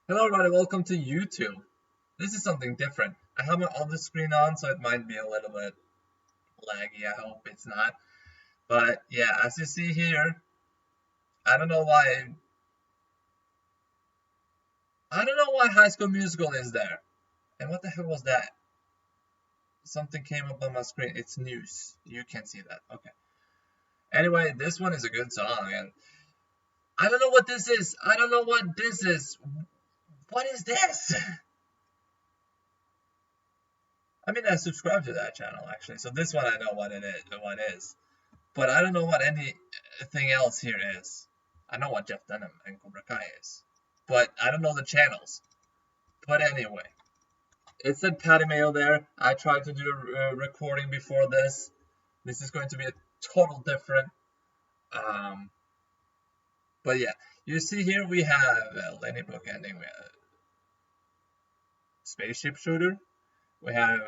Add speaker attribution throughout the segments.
Speaker 1: Hello everybody, welcome to YouTube. This is something different. I have my other screen on, so it might be a little bit laggy. I hope it's not. But yeah, as you see here, I don't know why High School Musical is there. And what the hell was that? Something came up on my screen. It's news. You can see that. Okay. Anyway, this one is a good song, and I don't know what this is. I don't know what this is. What is this? I mean, I subscribe to that channel actually, so this one I know what it is. But I don't know what anything else here is. I know what Jeff Dunham and Cobra Kai is, but I don't know the channels. But anyway, it said Patty Mayo there. I tried to do a recording before this. This is going to be a total different. But yeah, you see here we have Lenny book ending. We have Spaceship Shooter. We have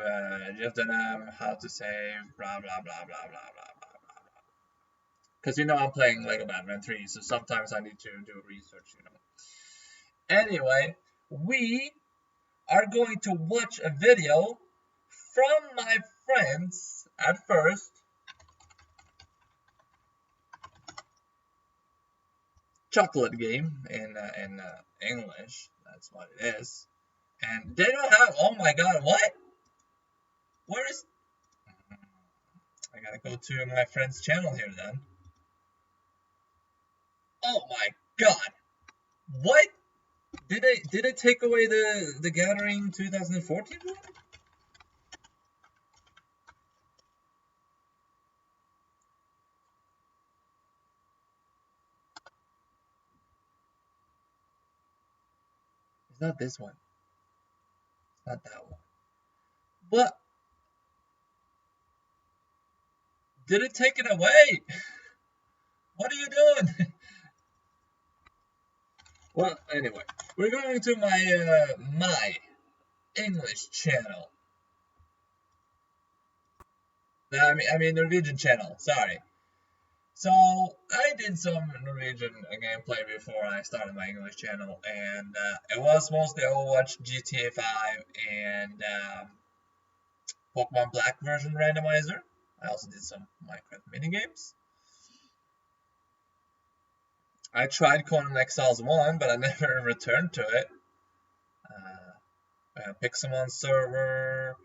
Speaker 1: Jeff Dunham, How to Save, blah blah blah blah blah blah blah. Because you know I'm playing Lego Batman 3, so sometimes I need to do research, Anyway, we are going to watch a video from my friends at first. Chocolate game in English, that's what it is. And they don't have, oh my god, what? Where is, I gotta go to my friend's channel here then. Oh my god, what? Did they take away the Gathering 2014 one? It's not this one. It's not that one. What? Did it take it away? What are you doing? Well, anyway, we're going to my English channel. I mean Norwegian channel. Sorry. So I did some Norwegian gameplay before I started my English channel, and it was mostly Overwatch, GTA 5, and Pokemon Black version randomizer. I also did some Minecraft minigames. I tried Conan Exiles 1, but I never returned to it. Pixelmon server.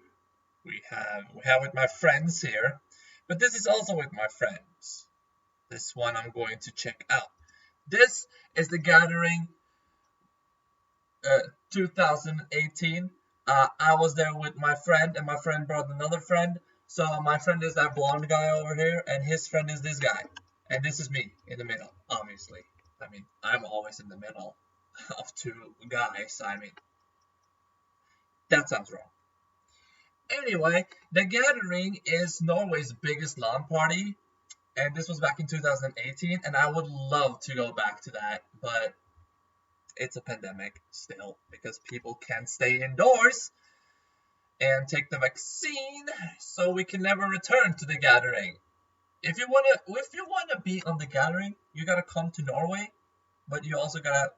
Speaker 1: We have with my friends here, but this is also with my friends. This one I'm going to check out. This is the Gathering 2018. I was there with my friend, and my friend brought another friend. So my friend is that blonde guy over here, and his friend is this guy. And this is me in the middle, obviously. I mean, I'm always in the middle of two guys. I mean, that sounds wrong. Anyway, the Gathering is Norway's biggest LAN party, and this was back in 2018, and I would love to go back to that, but it's a pandemic still, because people can't stay indoors and take the vaccine, so we can never return to the Gathering. If you wanna be on the Gathering, you gotta come to Norway, but you also gotta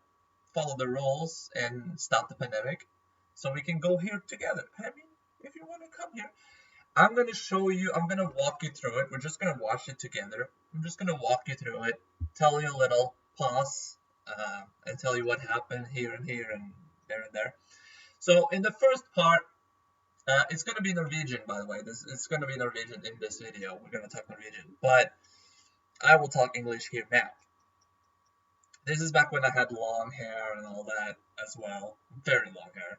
Speaker 1: follow the rules and stop the pandemic, so we can go here together. I mean, if you want to come here, I'm gonna show you. I'm gonna walk you through it. We're just gonna watch it together. I'm just gonna walk you through it, tell you a little, pause, and tell you what happened here and here and there and there. So in the first part, it's gonna be Norwegian, by the way. It's gonna be Norwegian in this video. We're gonna talk Norwegian, but I will talk English here now. This is back when I had long hair and all that as well, very long hair.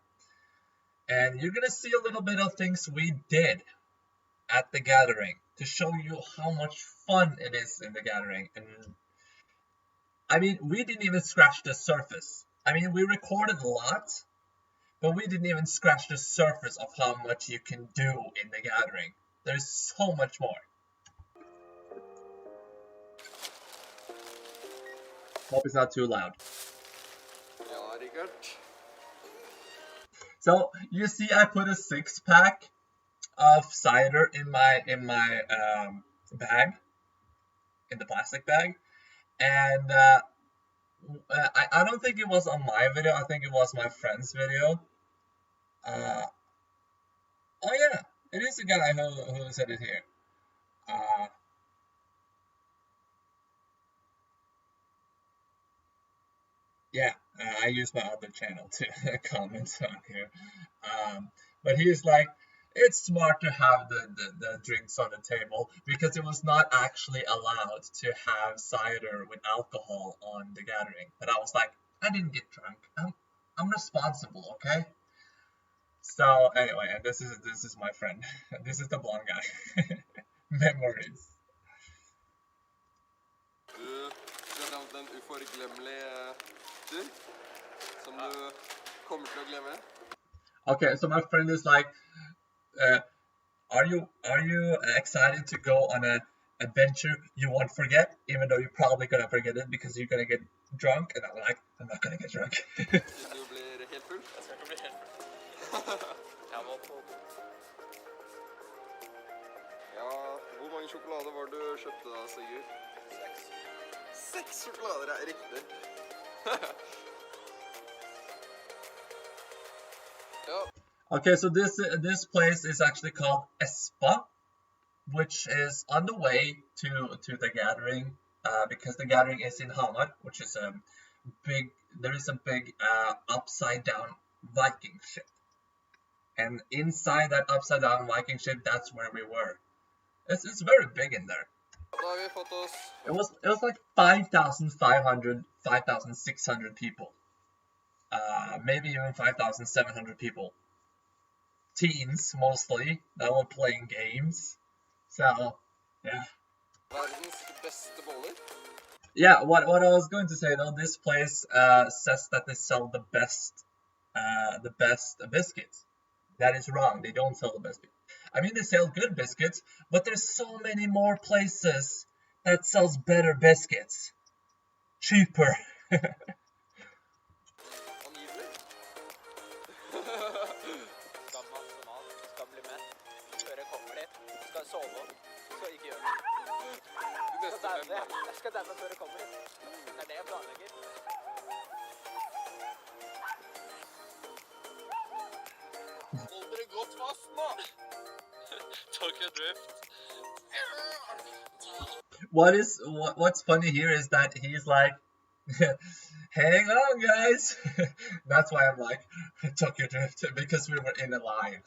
Speaker 1: And you're gonna see a little bit of things we did at the Gathering to show you how much fun it is in the Gathering. And I mean, we didn't even scratch the surface. I mean, we recorded a lot, but we didn't even scratch the surface of how much you can do in the Gathering. There's so much more. Hope it's not too loud. So you see, I put a 6-pack of cider in my bag, in the plastic bag, and I don't think it was on my video. I think it was my friend's video. Oh yeah, it is the guy who said it here. Uh, yeah, I use my other channel to comment on here. But he's like, it's smart to have the drinks on the table because it was not actually allowed to have cider with alcohol on the gathering. But I was like, I didn't get drunk. I'm responsible, okay? So anyway, and this is my friend. This is the blonde guy. Memories.
Speaker 2: Du skjønner en uforglemmelig tur som du kommer til å glemme?
Speaker 1: Okay, so my friend is like, are you excited to go on an adventure you won't forget, even though you're probably gonna forget it because you're gonna get drunk? And I'm like, I'm not gonna get drunk.
Speaker 2: Siden du blir helt full?
Speaker 3: Jeg skal ikke bli helt full. Jeg må på
Speaker 2: Ja, hvor mange sjokolader var det du kjøpte da, Sigurd? 6. 6 sjokolader er riktig. Ja.
Speaker 1: Okay, so this place is actually called Espa, which is on the way to the gathering, because the gathering is in Hamar, which is a big. There is a big upside down Viking ship, and inside that upside down Viking ship, that's where we were. It's very big in there.
Speaker 2: Da har vi fått oss
Speaker 1: It was like 5,500, 5,600 people, maybe even 5,700 people. Teens mostly that were playing games. So yeah.
Speaker 2: verdens beste boller.
Speaker 1: Yeah, what I was going to say though, this place says that they sell the best biscuits. That is wrong. They don't sell the best. I mean, they sell good biscuits, but there's so many more places that sells better biscuits, cheaper.
Speaker 2: Angivelig.
Speaker 3: Skal masse mat, skal bli mett, før jeg kommer dit, skal sove, skal ikke gjøre det.
Speaker 2: De neste 5 år.
Speaker 3: Jeg skal daue før jeg kommer dit. Det er det jeg planlegger.
Speaker 2: Hold dere godt fast nå!
Speaker 3: Tokyo Drift.
Speaker 1: What's funny here is that he's like, hang on guys. That's why I'm like Tokyo Drift, because we were in a line.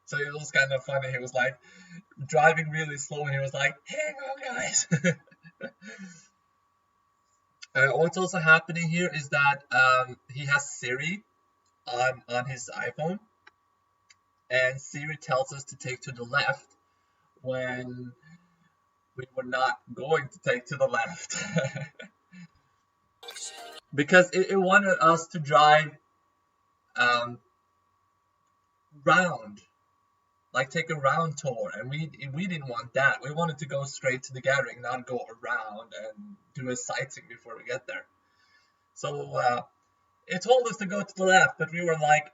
Speaker 1: So it was kind of funny. He was like driving really slow and he was like, hang on guys. What's also happening here is that he has Siri on his iPhone, and Siri tells us to take to the left when we were not going to take to the left. Because it wanted us to drive round, like take a round tour, and we didn't want that. We wanted to go straight to the gathering, not go around and do a sightseeing before we get there. So it told us to go to the left, but we were like,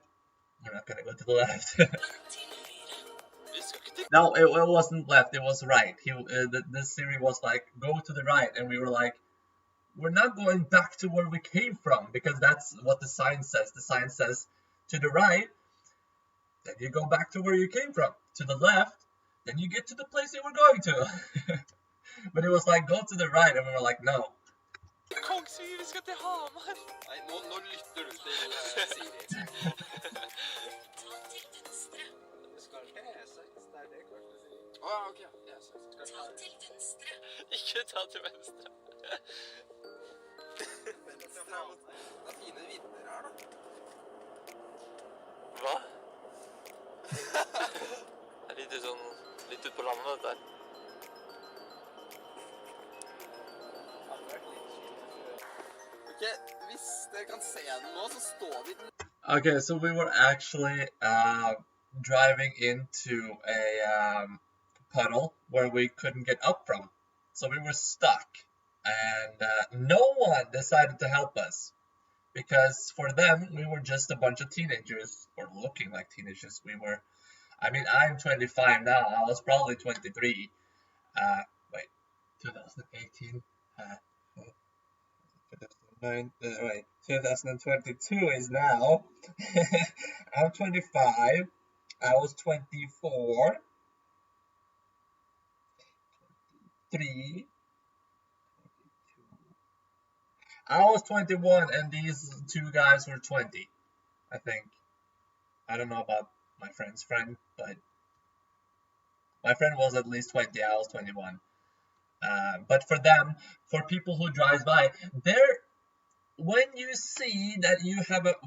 Speaker 1: we're not gonna go to the left. No, it wasn't left, it was right. The Siri was like, go to the right, and we were like, we're not going back to where we came from, because that's what the sign says. The sign says to the right, then you go back to where you came from. To the left, then you get to the place you were going to. But it was like, go to the right, and we were like, no.
Speaker 3: Kongsvinger, vi skal til Hamar.
Speaker 2: Nei, nå lytter du til Siri.
Speaker 3: Skal til E6, det er det kortet sier.
Speaker 2: Ja, ok. Ja, så.
Speaker 3: Ta til venstre. Ikke ta til venstre.
Speaker 2: Venstre frem. Det er fine vidder her, da.
Speaker 3: Hva? Det er litt sånn, litt ut på landet, dette her.
Speaker 2: Ok, hvis dere kan se den nå, så står vi den.
Speaker 1: Okay, so we were actually driving into a puddle where we couldn't get up from. So we were stuck, and no one decided to help us, because for them we were just a bunch of teenagers, or looking like teenagers. I mean, I'm 25 now. I was probably 23. Wait, 2018. Wait, 2022 is now. I'm 25. I was 24. 3. I was 21, and these two guys were 20. I think. I don't know about my friend's friend, but my friend was at least 20. I was 21. But for them, for people who drives by, they're when you see that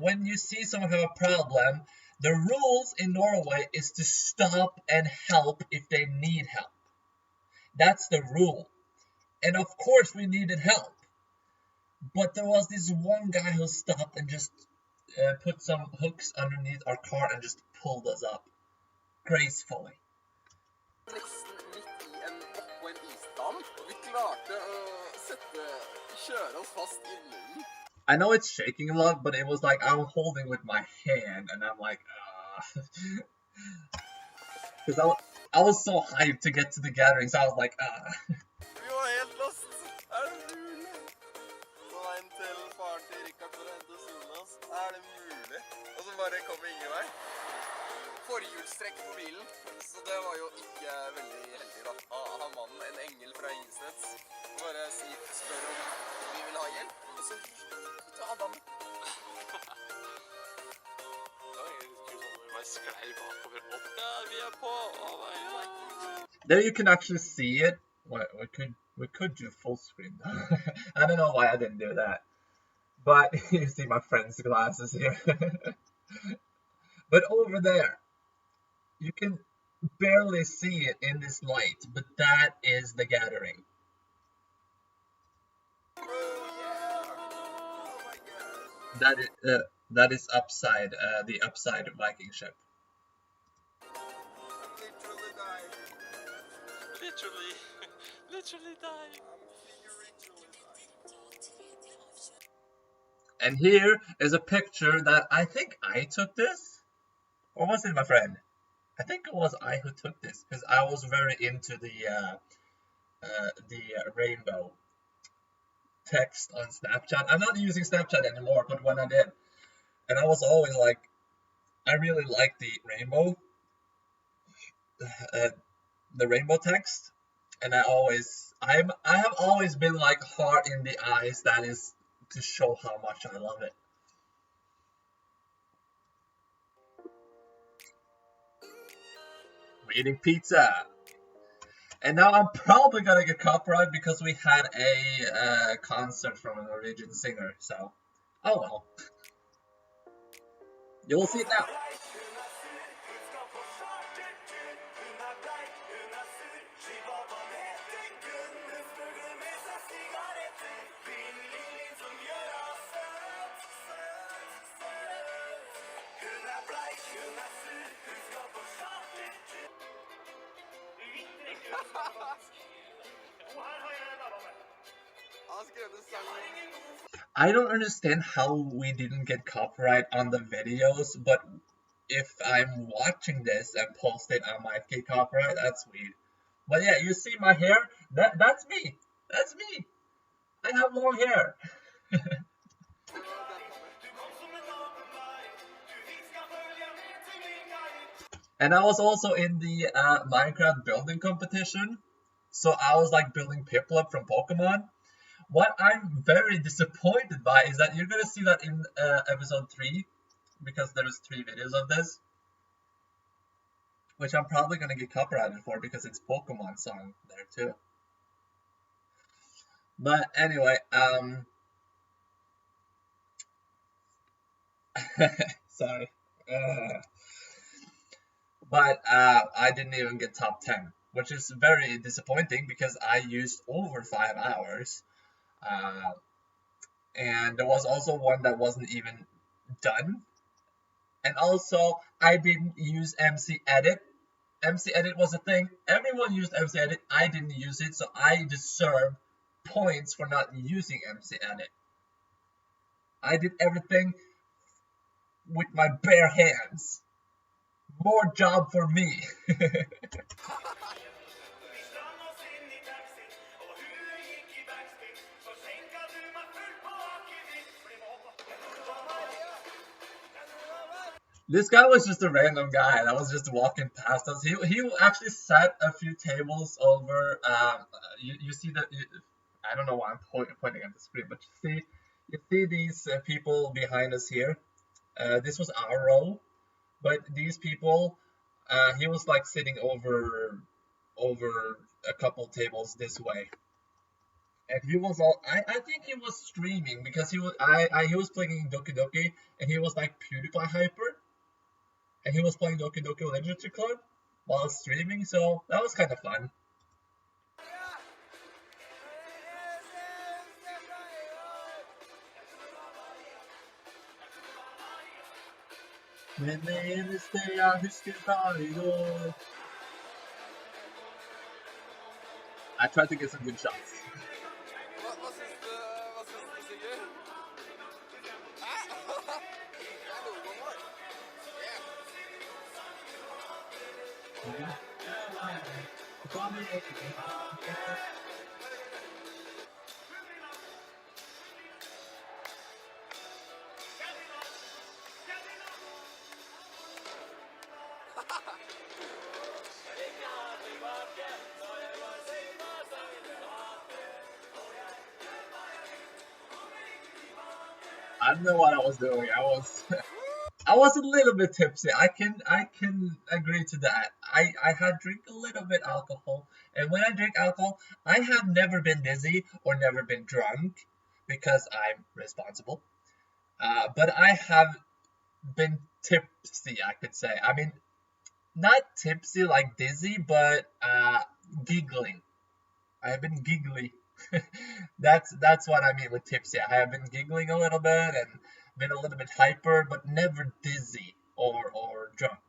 Speaker 1: when you see someone have a problem, the rules in Norway is to stop and help if they need help. That's the rule. And of course we needed help. But there was this one guy who stopped and just put some hooks underneath our car and just pulled us up gracefully.
Speaker 2: Nesten midt i en oppå en isdam, og vi klarte å kjøre oss fast i munnen.
Speaker 1: I know it's shaking a lot, but it was like I was holding with my hand, and I'm like, because I was so hyped to get to the gathering, so I was like,
Speaker 2: Vi var helt lost. Det mulig? På veien til faren til Rikard for å hente Solas. Det mulig? Og så bare kom vi ingen vei. Forhjulstrekk på bilen, så det var jo ikke veldig heldig da. Han mannen, en engel fra Ingensteds, bare spør om vi vil ha hjelp, og så hadde han.
Speaker 1: There you can actually see it. We could do full screen. I don't know why I didn't do that. But you see my friend's glasses here. But over there, you can barely see it in this light, but that is the gathering. That is upside, the upside Viking ship.
Speaker 2: Literally died.
Speaker 1: And here is a picture that I think I took this, or was it my friend? I think it was I who took this because I was very into the rainbow text on Snapchat. I'm not using Snapchat anymore, but when I did, and I was always like, I really like the rainbow text, and I have always been like heart in the eyes. That is to show how much I love it. We're eating pizza. And now I'm probably gonna get copyright because we had a concert from a Norwegian singer, so oh well. You'll see it now. I don't understand how we didn't get copyright on the videos, but if I'm watching this and post it, I might get copyright. That's weird. But yeah, you see my hair? That's me. That's me. I have long hair. And I was also in the Minecraft building competition. So I was like building Piplup from Pokemon. What I'm very disappointed by is that you're gonna see that in episode 3, because there's 3 videos of this, which I'm probably gonna get copyrighted for because it's Pokemon song there too. But anyway, sorry. But I didn't even get top 10, which is very disappointing because I used over 5 hours. And there was also one that wasn't even done. And also, I didn't use MC Edit. MC Edit was a thing. Everyone used MC Edit. I didn't use it, so I deserve points for not using MC Edit. I did everything with my bare hands. More job for me. This guy was just a random guy that was just walking past us. He actually sat a few tables over. You see that? I don't know why I'm pointing at the screen, but you see these people behind us here. This was our row, but these people, he was like sitting over a couple tables this way, and he was all. I think he was streaming because he was playing Doki Doki, and he was like PewDiePie hyper, and he was playing Doki Doki Literature Club while streaming, so that was kind of fun. Men det eneste jeg husker fra I går. I tried to get some good shots.
Speaker 2: Hva syns du, Sigurd? Hæ? Det er logoen vår.
Speaker 1: I don't know what I was doing. I was a little bit tipsy. I can agree to that. I had drink a little bit alcohol, and when I drink alcohol, I have never been dizzy or never been drunk because I'm responsible. But I have been tipsy, I could say. I mean, not tipsy like dizzy, but giggling. I have been giggly. That's what I mean with tipsy. I have been giggling a little bit and been a little bit hyper, but never dizzy or drunk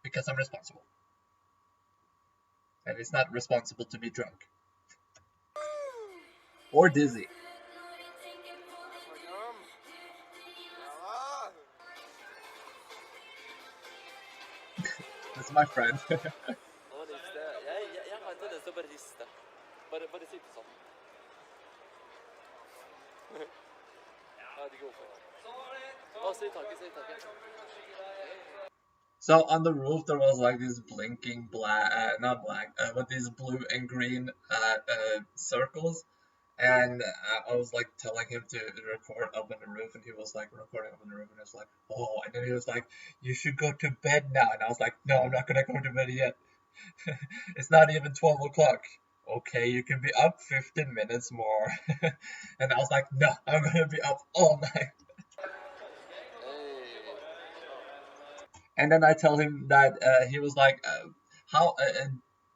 Speaker 1: because I'm responsible. And it's not responsible to be drunk or dizzy. That's my friend.
Speaker 3: Nå rister jeg har en tendens til å bare riste. Bare sitte sånn. Jeg vet ikke hvorfor. Si taket.
Speaker 1: So on the roof there was like this blinking not black, but these blue and green circles, and I was like telling him to record up on the roof, and he was like recording up on the roof, and I was like, oh, and then he was like, you should go to bed now, and I was like, no, I'm not gonna go to bed yet. It's not even 12 o'clock. Okay, you can be up 15 minutes more. And I was like, no, I'm gonna be up all night. And then I tell him that he was like, how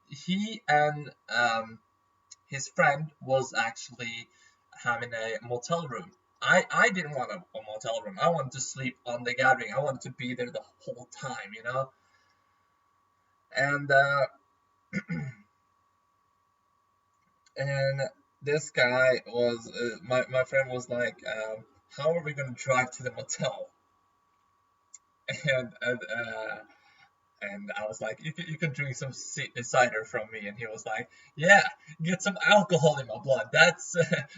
Speaker 1: he and his friend was actually having a motel room. I didn't want a motel room. I wanted to sleep on the gathering. I wanted to be there the whole time, you know. And and this guy was my friend was like, how are we gonna drive to the motel? And I was like, you can drink some cider from me, and he was like, yeah, get some alcohol in my blood. That's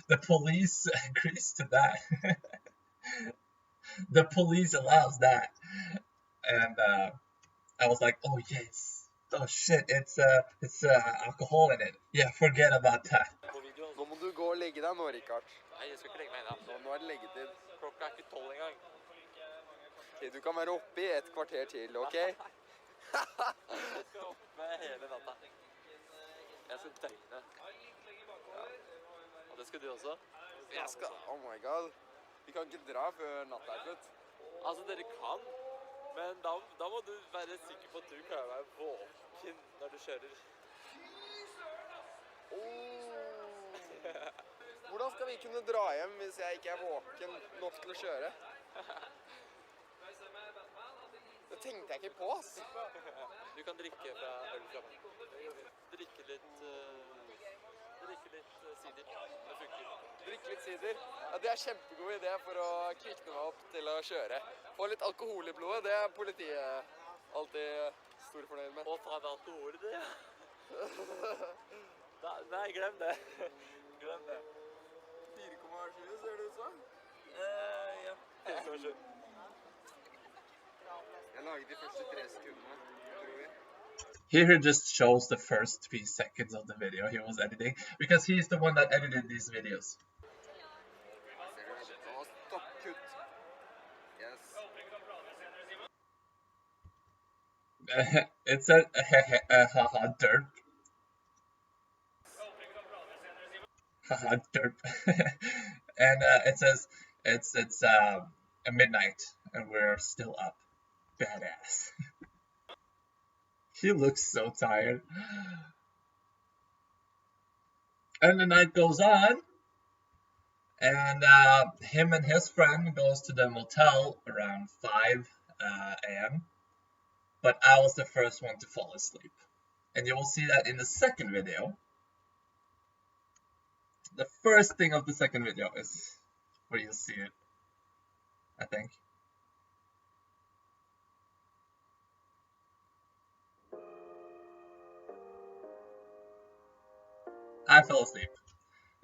Speaker 1: the police agrees to that. The police allows that, and I was like, oh yes, oh shit, it's alcohol in it. Yeah, forget about that.
Speaker 2: Nå må du gå og legge deg nå, Rikard.
Speaker 3: Nei, jeg skal ikke legge meg ennå.
Speaker 2: Nå er det leggetid.
Speaker 3: Klokka ikke 12 engang.
Speaker 2: Du kan være oppe I et kvarter til, ok?
Speaker 3: Jeg skal oppe hele natta. Jeg skal døgne. Ja. Og det skal du også?
Speaker 2: Jeg skal, oh my god. Vi kan ikke dra før natta slutt.
Speaker 3: Altså, dere kan, men da må du være sikker på at du klarer å være våken når du kjører.
Speaker 2: Hvordan skal vi kunne dra hjem hvis jeg ikke våken nok til å kjøre? Det tenkte jeg ikke på, ass.
Speaker 3: Du kan drikke fra øl fra meg. Drikke litt sider. Det funker.
Speaker 2: Drikke litt sider? Ja, det kjempegod idé for å kvikne meg opp til å kjøre. Få litt alkohol I blodet, det politiet alltid stor fornøyd med.
Speaker 3: Å, faen, alkohol I det, ja. Nei, glem det. Glem det.
Speaker 2: 4,7 ser det ut som.
Speaker 3: Ja. 4,7.
Speaker 2: lage de første 3 sekundene, tror vi.
Speaker 1: Here he just shows the first 3 seconds of the video he was editing, because he's the one that edited these videos.
Speaker 2: Ser du det? Å, stopp, kutt. Yes.
Speaker 1: It said haha derp. Haha derp. And it says it's midnight and we're still up. Badass. He looks so tired. And the night goes on, and him and his friend goes to the motel around 5 a.m. But I was the first one to fall asleep. And you will see that in the second video. The first thing of the second video is where you'll see it, I think. I fell asleep.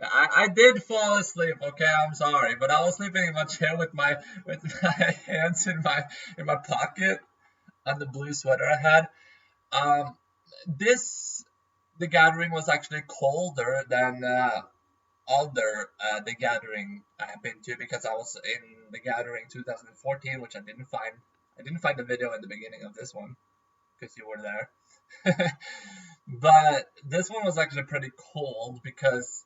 Speaker 1: I did fall asleep, okay, I'm sorry, but I was sleeping in my chair with my hands in my pocket on the blue sweater I had. The gathering was actually colder than the gathering I have been to, because I was in the gathering 2014, which I didn't find the video in the beginning of this one because you were there. But this one was actually pretty cold because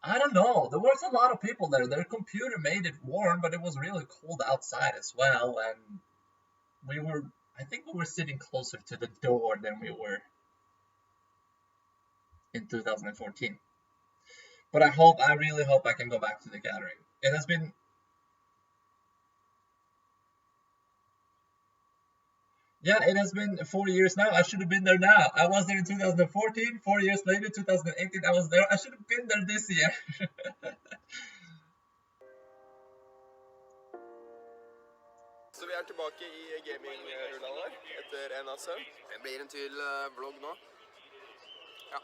Speaker 1: I don't know, there was a lot of people there. Their computer made it warm, but it was really cold outside as well, and I think we were sitting closer to the door than we were in 2014. But I really hope I can go back to the gathering. It has been... Yeah, it has been 4 years now. I should have been there now. I was there in 2014, 4 years later, 2018, I was there. I should have been there this year.
Speaker 2: Så vi tilbake I gaming-rulla der, etter en natt søvn. Det blir en til vlogg nå. Ja.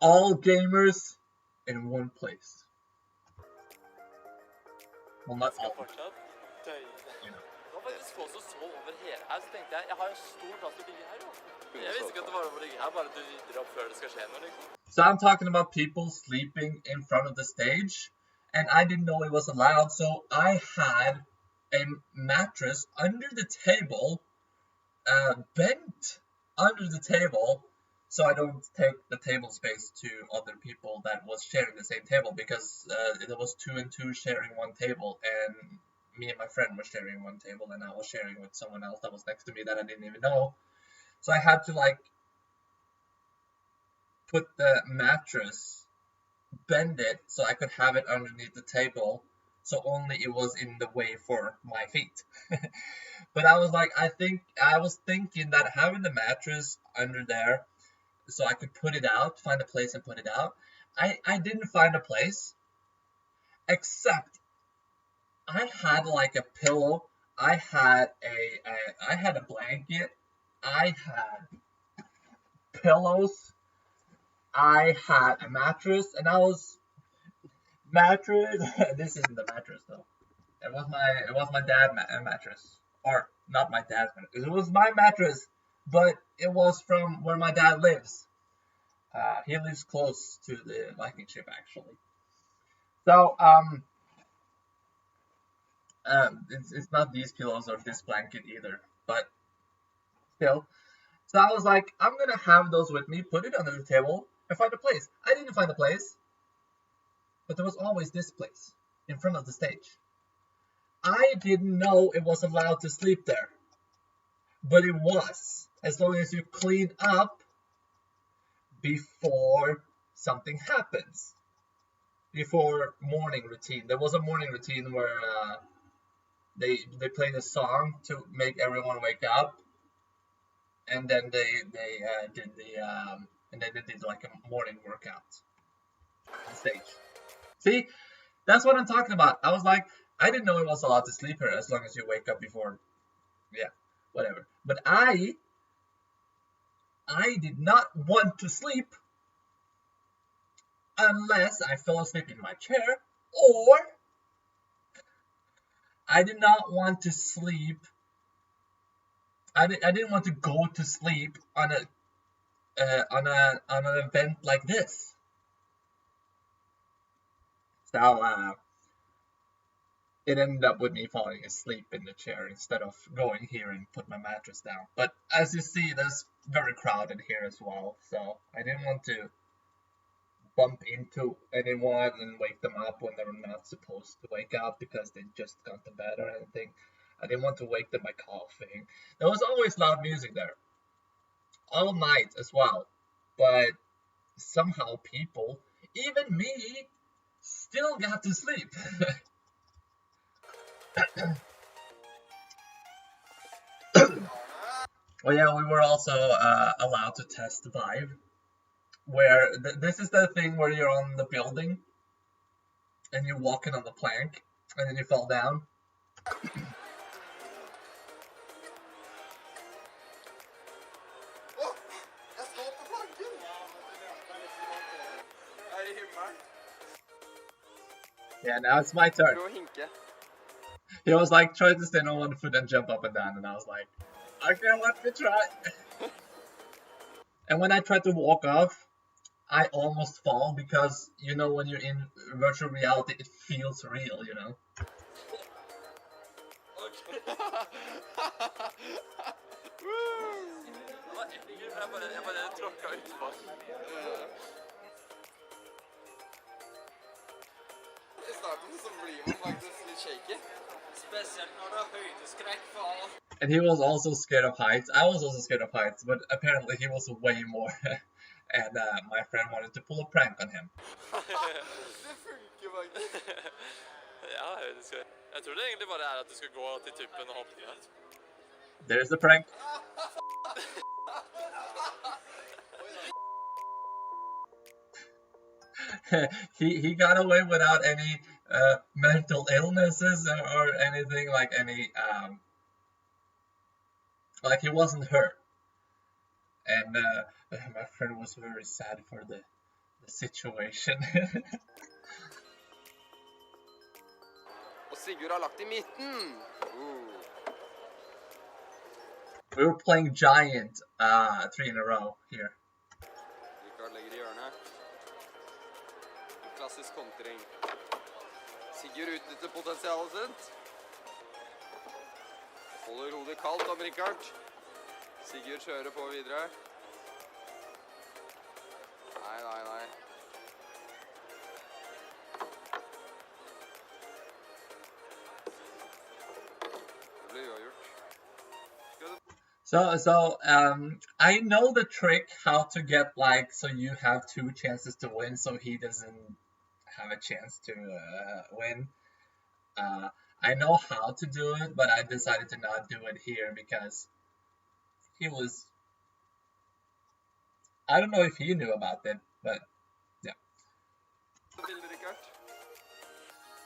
Speaker 1: All gamers in one place. Well, not all.
Speaker 3: Det var faktisk få som så over hele her, så tenkte jeg har en stor plass til å ligge her, jo. Jeg visste ikke at det var å ligge her, bare du rydder opp før det skal skje noe, liksom.
Speaker 1: So I'm talking about people sleeping in front of the stage, and I didn't know it was allowed, so I had a mattress under the table, bent under the table, so I don't take the table space to other people that was sharing the same table, because there was 2 and 2 sharing one table, and me and my friend were sharing one table, and I was sharing with someone else that was next to me that I didn't even know. So I had to like put the mattress, bend it so I could have it underneath the table, so only it was in the way for my feet. But I was like, I was thinking that having the mattress under there so I could put it out, find a place and put it out. I didn't find a place, except I had like a pillow, I had a blanket, I had pillows, I had a mattress, and this isn't the mattress though. It was my dad's mattress, or not my dad's mattress. It was my mattress, but it was from where my dad lives. He lives close to the Viking ship, actually. So it's not these pillows or this blanket either, but still. So I was like, I'm gonna have those with me, put it under the table, and find a place. I didn't find a place, but there was always this place in front of the stage. I didn't know it was allowed to sleep there, but it was, as long as you clean up before something happens, before morning routine. There was a morning routine where they played a song to make everyone wake up, and then they did like a morning workout on stage. See, that's what I'm talking about. I was like, I didn't know it was allowed to sleep here as long as you wake up before, yeah, whatever. But I did not want to sleep unless I fell asleep in my chair, or I did not want to sleep. I didn't want to go to sleep on an event like this. So it ended up with me falling asleep in the chair instead of going here and put my mattress down. But as you see, there's very crowded here as well, so I didn't want to bump into anyone and wake them up when they're not supposed to wake up because they just got to bed or anything. I didn't want to wake them by coughing. There was always loud music there, all night as well. But somehow people, even me, still got to sleep. Well, yeah, we were also allowed to test Vive, where this is the thing where you're on the building and you're walking on the plank and then you fall down.
Speaker 2: Åh, jeg står på planken! Er i himmelen.
Speaker 1: Yeah, now it's my turn.
Speaker 3: Prøv å hinke.
Speaker 1: He was like, try to stand on one foot and jump up and down, and I was like, okay, let me try. And when I tried to walk off, I almost fall because, you know, when you're in virtual reality, it feels real, you know?
Speaker 3: Jeg bare tråkka utpå.
Speaker 2: I starten så blir man faktisk litt shaky.
Speaker 3: Spesielt når du har høydeskrekk for.
Speaker 1: And he was also scared of heights. I was also scared of heights, but apparently he was way more. And my friend wanted to pull a prank on him.
Speaker 2: Det funker faktisk.
Speaker 3: Ja, høydeskrekk. Jeg tror det egentlig bare er at du skal gå til tuppen og hoppe.
Speaker 1: There's the prank. he got away without any mental illnesses or anything, like any like he wasn't hurt. And my friend was very sad for the situation.
Speaker 3: Og Sigurd har lagt i midten.
Speaker 1: We were playing Giant 3 in a row here.
Speaker 3: Rikard legger i hjørnet. En klassisk kontring. Sigurd utnytter potensialet sitt. Holder hodet kaldt om Rikard. Sigurd kjører på videre. Nei. Det blir uavgjort.
Speaker 1: So I know the trick how to get, like, so you have 2 chances to win, so he doesn't have a chance to win. I know how to do it, but I decided to not do it here because he was. I don't know if he knew about it, but yeah.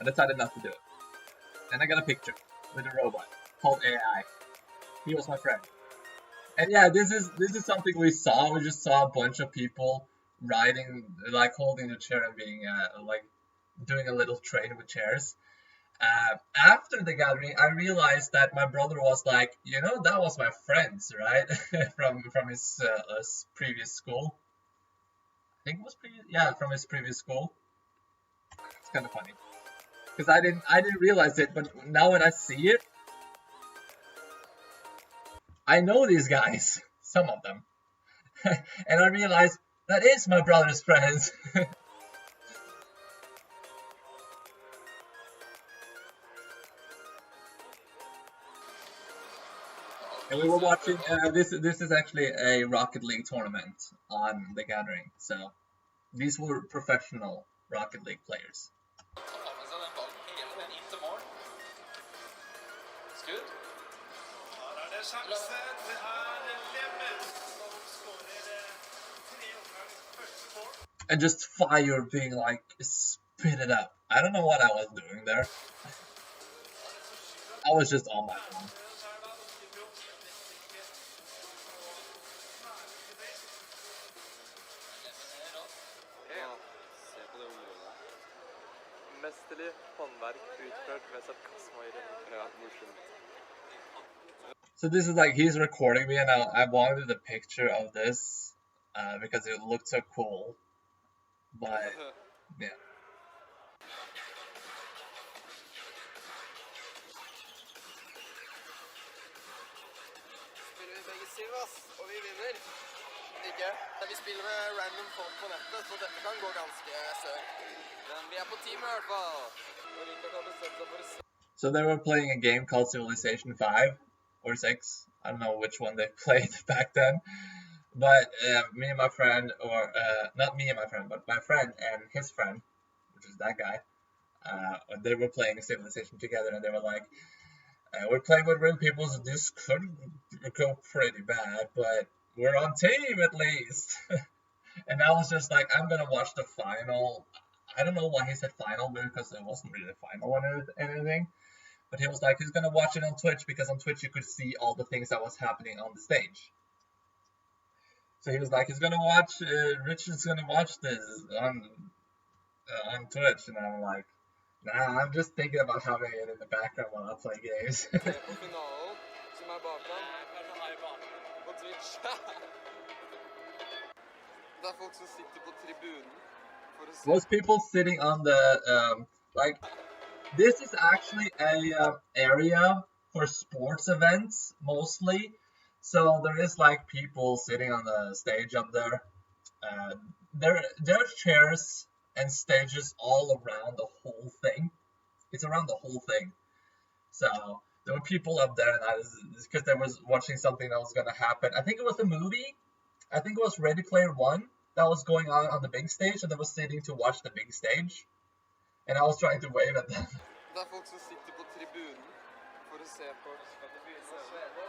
Speaker 1: I decided not to do it. And I got a picture with a robot called AI. He was my friend. And yeah, this is something we saw. We just saw a bunch of people riding, like holding the chair and being like doing a little train with chairs. After the gathering, I realized that my brother was like, you know, that was my friends, right? from his previous school. I think it was from his previous school. It's kind of funny because I didn't realize it, but now when I see it, I know these guys, some of them, and I realized that is my brother's friends. And we were watching. This is actually a Rocket League tournament on the gathering. So these were professional Rocket League players. And just fire being like spit it up. I don't know what I was doing there. I was just on my phone.
Speaker 3: Mesterlig håndverk utført med sarkasme-ironi.
Speaker 2: Ja, morsomt.
Speaker 1: So this is like he's recording me, and I wanted a picture of this because it looked so cool. But yeah.
Speaker 2: Spiller vi begge Siv, ass, og vi vinner. Ikke? Vi spiller med random folk på nettet, så dette kan gå ganske sør. Men vi på team i hvert fall. Og Rikard har bestemt seg for å se.
Speaker 1: So they were playing a game called Civilization 5 or 6. I don't know which one they played back then. But me and my friend, or not me and my friend, but my friend and his friend, which is that guy, they were playing Civilization together, and they were like, we're playing with real people, so this could go pretty bad, but we're on team at least. And I was just like, I'm gonna watch the final. I don't know why he said final, because it wasn't really a final or anything. But he was like, he's gonna watch it on Twitch, because on Twitch you could see all the things that was happening on the stage. So he was like, he's gonna watch, Richard's gonna watch this on Twitch, and I'm like, nah, I'm just thinking about having it in the background while I play games.
Speaker 2: På finalen, som bak ham. På Twitch. Det folk som sitter på tribunen for å se.
Speaker 1: Most people sitting on the like, this is actually a area for sports events mostly. So there is like people sitting on the stage up there. There are chairs and stages all around the whole thing. It's around the whole thing. So there were people up there, and because they was watching something that was gonna happen. I think it was a movie. I think it was Ready Player One that was going on the big stage, and they were sitting to watch the big stage. And I was trying to wave at them.
Speaker 2: Det folk som sitter på tribunen for å se på.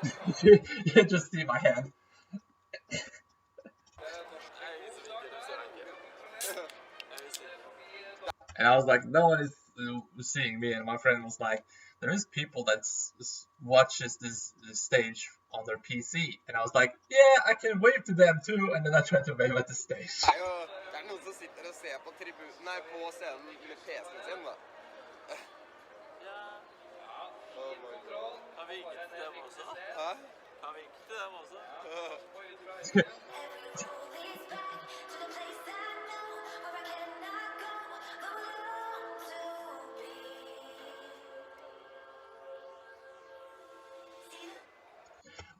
Speaker 1: You just see my hand. And I was like, no one is seeing me. And my friend was like, there is people that watches this stage on their PC. And I was like, yeah, I can wave to them too. And then I tried to wave at the stage.
Speaker 2: Det noen som sitter og ser på tribunen, nei, på scenen med PC-en sin, da. Oh my god.
Speaker 3: Kan vi ikke til dem også?
Speaker 2: Hæ?
Speaker 3: Kan vi ikke til dem også?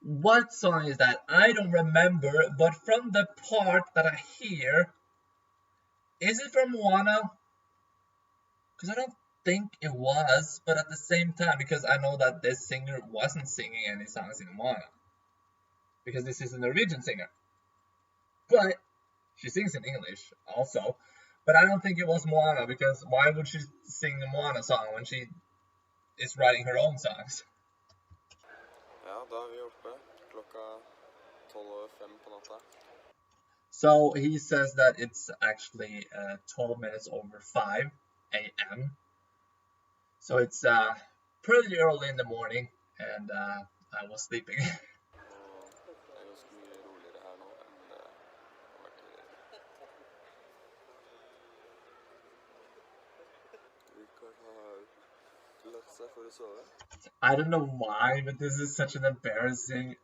Speaker 1: What song is that? I don't remember, but from the part that I hear, is it from Moana? Because I don't think it was, but at the same time, because I know that this singer wasn't singing any songs in Moana, because this is a Norwegian singer, but she sings in English also. But I don't think it was Moana, because why would she sing a Moana song when she is writing her own songs?
Speaker 2: Ja, da vi oppe. Klokka 12:05 på natta.
Speaker 1: So he says that it's actually 12 minutes over 5 a.m. So it's pretty early in the morning, and I was sleeping.
Speaker 2: Og det ganske mye roligere her nå enn det har vært tidligere. Rikard har lagt seg for å sove.
Speaker 1: I don't know why, but this is such an embarrassing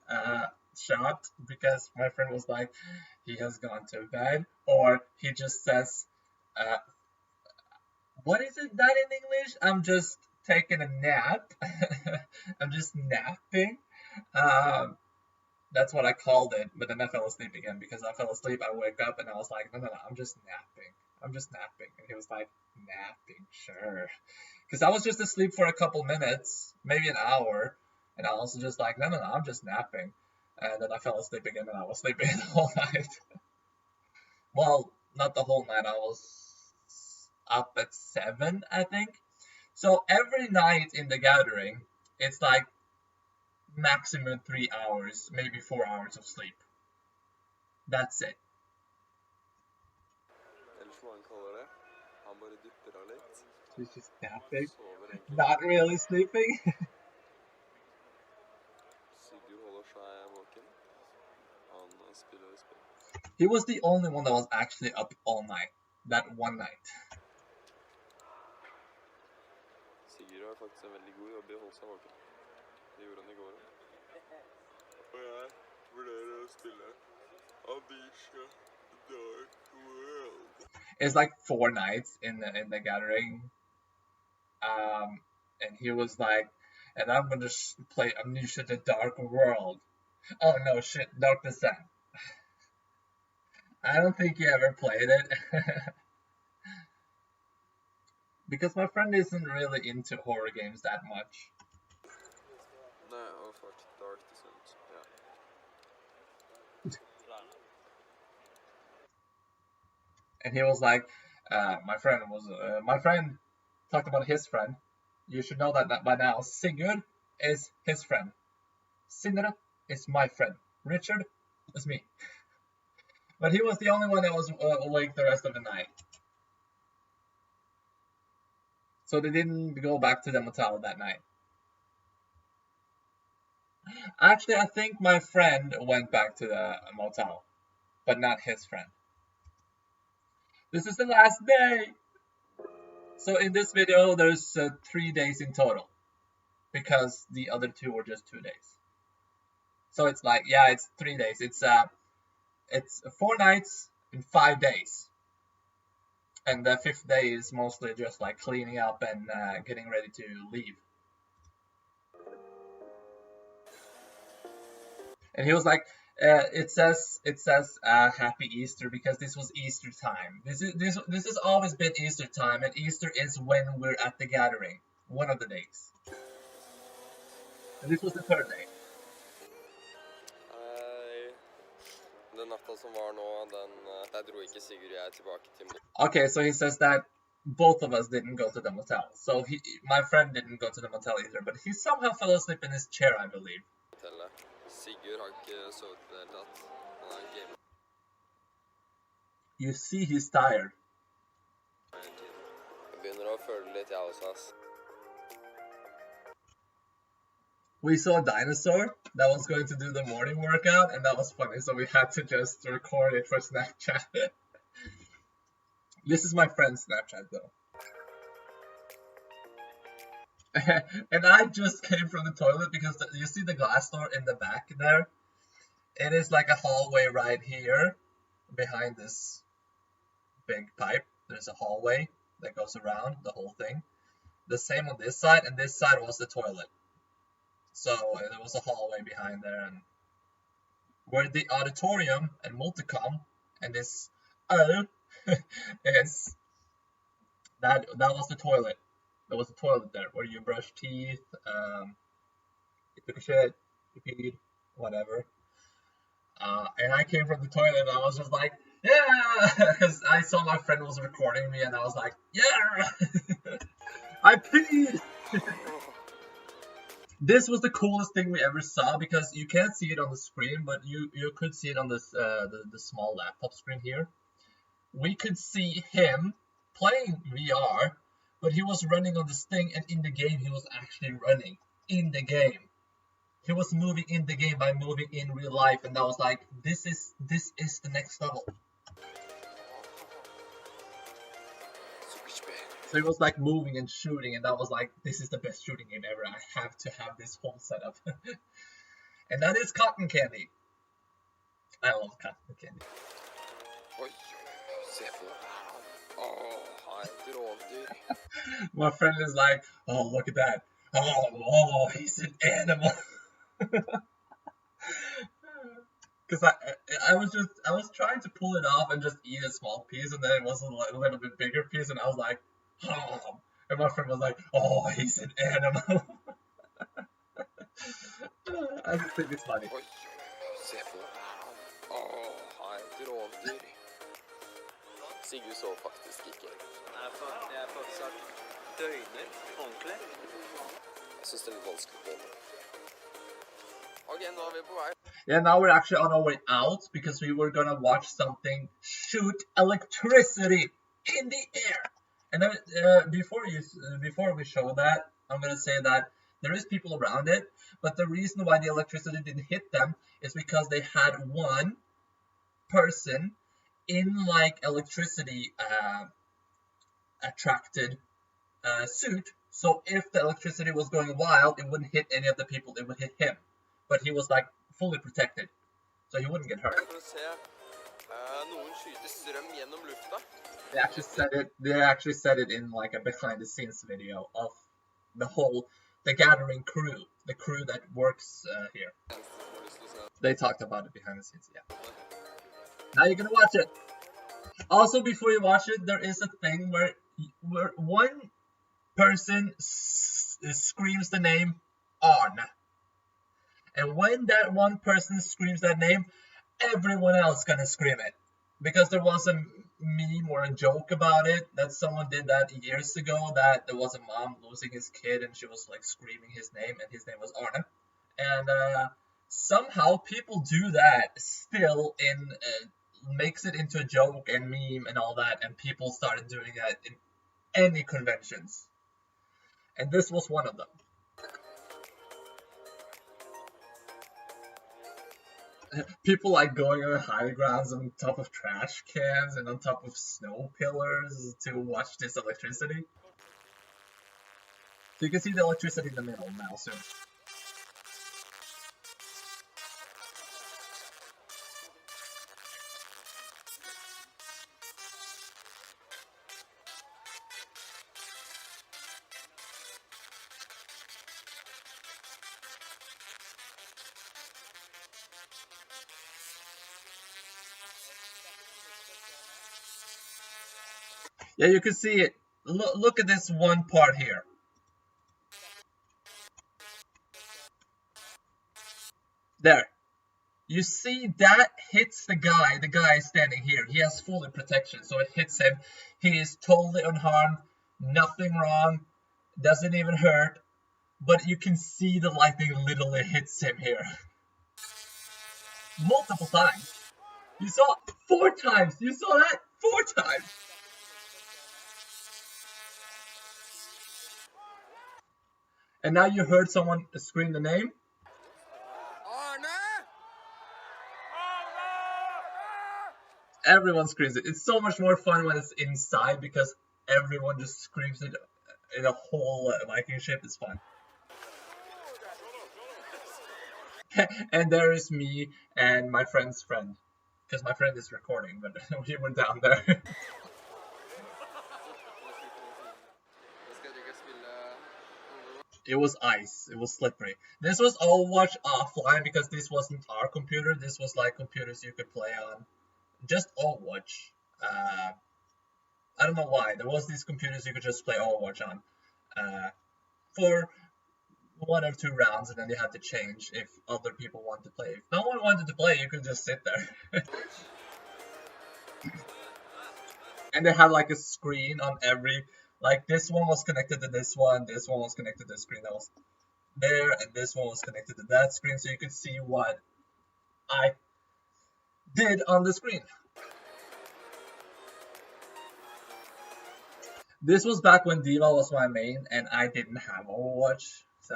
Speaker 1: shot, because my friend was like, he has gone to bed, or he just says, what is it that in English? I'm just taking a nap. I'm just napping. That's what I called it, but then I fell asleep again, because I fell asleep, I wake up, and I was like, no, I'm just napping. I'm just napping. And he was like, napping, sure. Because I was just asleep for a couple minutes, maybe an hour, and I was just like, no, I'm just napping. And then I fell asleep again, and I was sleeping the whole night. Well, not the whole night. I was up at 7, I think. So every night in the gathering, it's like maximum 3 hours, maybe 4 hours of sleep. That's it.
Speaker 2: Eller som han kaller det, han bare dupper av litt.
Speaker 1: She's just napping,
Speaker 2: Sover egentlig.
Speaker 1: not really sleeping.
Speaker 2: Sigurd holder seg våken. Han spiller og spiller.
Speaker 1: He was the only one that was actually up all night, that one night.
Speaker 2: faktisk en veldig god jobb i å holde seg våken. Det gjorde han i går. Og jeg vurderer å spille Abisha Dark World.
Speaker 1: It's like 4 nights in the gathering. And he was like, and I'm gonna play Amnesia the Dark World. Oh no, shit, Dark Descent. I don't think he ever played it. Because my friend isn't really into horror games that much.
Speaker 2: Nei, og faktisk Dark Descent, ja.
Speaker 1: And he was like, my friend talked about his friend. You should know that by now. Sigurd is his friend. Sindre is my friend. Richard is me. But he was the only one that was awake the rest of the night. So they didn't go back to the motel that night. Actually, I think my friend went back to the motel, but not his friend. This is the last day! So in this video, there's 3 days in total, because the other 2 were just 2 days. So it's like, yeah, it's 3 days. It's 4 nights in 5 days. And the 5th day is mostly just like cleaning up and getting ready to leave. And he was like, it says Happy Easter because this was Easter time. This has always been Easter time, and Easter is when we're at the gathering, one of the days. And this was the 3rd day.
Speaker 2: Den natta som var nå, der dro ikke Sigurd og jeg tilbake til
Speaker 1: Okay, so he says that both of us didn't go to the motel. So my friend didn't go to the motel either, but he somehow fell asleep in his chair, I believe.
Speaker 2: motellet. Sigurd har ikke sovet i det hele tatt. Han er game.
Speaker 1: You see he's tired.
Speaker 2: Jeg begynner å føle litt, jeg også, ass.
Speaker 1: We saw a dinosaur that was going to do the morning workout, and that was funny, so we had to just record it for Snapchat. This is my friend's Snapchat, though. And I just came from the toilet because you see the glass door in the back there? It is like a hallway right here, behind this big pipe. There's a hallway that goes around the whole thing. The same on this side, and this side was the toilet. So there was a hallway behind there, and where the auditorium and multicom and this is that was the toilet. There was a toilet there where you brush teeth, you took a shit, you peed, whatever. And I came from the toilet and I was just like, yeah, because I saw my friend was recording me and I was like, yeah, I peed. This was the coolest thing we ever saw because you can't see it on the screen, but you could see it on this the small laptop screen here. We could see him playing VR, but he was running on this thing, and in the game he was actually running in the game. He was moving in the game by moving in real life, and I was like, this is the next level. So he was like moving and shooting, and that was like, this is the best shooting game ever. I have to have this whole setup. And that is cotton candy. I love cotton candy. My friend is like, oh, look at that. Oh, he's an animal. Because I was trying to pull it off and just eat a small piece, and then it was a little bit bigger piece, and I was like, oh. And my friend was like, oh, he's an animal. I just think it's funny.
Speaker 2: Sigurd så faktisk ikke.
Speaker 3: Jeg har faktisk sagt døgner, ordentlig.
Speaker 2: Jeg synes det er litt vanskelig på det. Ok, nå er vi på vei.
Speaker 1: Yeah, now we're actually on our way out because we were gonna watch something shoot electricity in the air. And then before we show that, I'm gonna say that there is people around it, but the reason why the electricity didn't hit them is because they had one person in like electricity attracted suit, So if the electricity was going wild, it wouldn't hit any of the people, it would hit him. But he was like fully protected, so he wouldn't get hurt.
Speaker 2: Noen skyter strøm gjennom lufta.
Speaker 1: They actually said it in like a behind the scenes video of the gathering crew, the crew that works here. They talked about it behind the scenes, yeah. Now you're gonna watch it. Also, before you watch it, there is a thing where one person screams the name Arne. And when that one person screams that name, everyone else gonna scream it. Because there was a meme or a joke about it, that someone did that years ago, that there was a mom losing his kid and she was like screaming his name, and his name was Arne. And somehow people do that still makes it into a joke and meme and all that, and people started doing that in any conventions. And this was one of them. People like going on high grounds on top of trash cans and on top of snow pillars to watch this electricity. So you can see the electricity in the middle now soon. Yeah, you can see it. Look at this one part here. There. You see that hits the guy. The guy is standing here. He has full protection, so it hits him. He is totally unharmed. Nothing wrong. Doesn't even hurt. But you can see the lightning literally hits him here. Multiple times. You saw it 4 times. You saw that 4 times. And now you heard someone scream the name.
Speaker 2: Arne!
Speaker 1: Everyone screams it. It's so much more fun when it's inside because everyone just screams it in a whole Viking ship. It's fun. And there is me and my friend's friend. Because my friend is recording, but we were down there. It was ice. It was slippery. This was Overwatch offline because this wasn't our computer. This was like computers you could play on. Just Overwatch. I don't know why. There was these computers you could just play Overwatch on. For 1 or 2 rounds, and then you had to change if other people wanted to play. If no one wanted to play, you could just sit there. And they had like a screen on every, like this one was connected to this one was connected to the screen that was there, and this one was connected to that screen, so you could see what I did on the screen. This was back when Diva was my main and I didn't have Overwatch, so.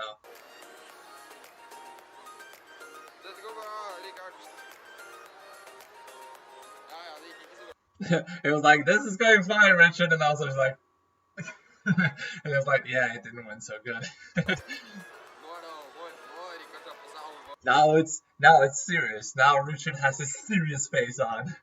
Speaker 1: It was like, this is going fine, Richard, and I was just like, and it was like, yeah, it didn't went so good. Now it's serious. Now Richard has his serious face on.